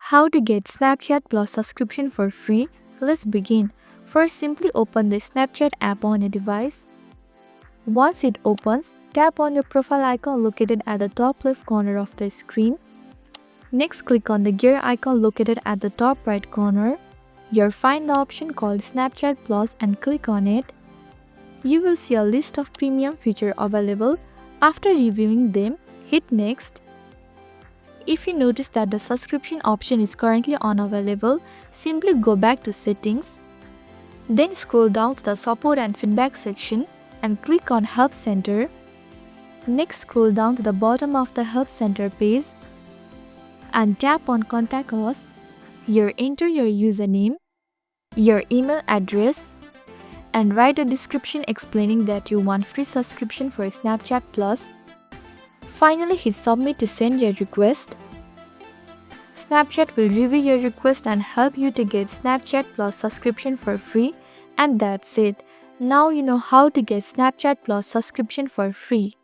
How to get Snapchat Plus subscription for free? Let's begin. First, simply open the Snapchat app on your device. Once it opens, tap on your profile icon located at the top left corner of the screen. Next, click on the gear icon located at the top right corner. You'll find the option called Snapchat Plus and click on it. You will see a list of premium features available. After reviewing them, hit Next. If you notice that the subscription option is currently unavailable, simply go back to Settings. Then scroll down to the Support and Feedback section and click on Help Center. Next, scroll down to the bottom of the Help Center page and tap on Contact Us. Here, enter your username, your email address, and write a description explaining that you want free subscription for Snapchat Plus. Finally, hit Submit to send your request. Snapchat will review your request and help you to get Snapchat Plus subscription for free. And that's it. Now you know how to get Snapchat Plus subscription for free.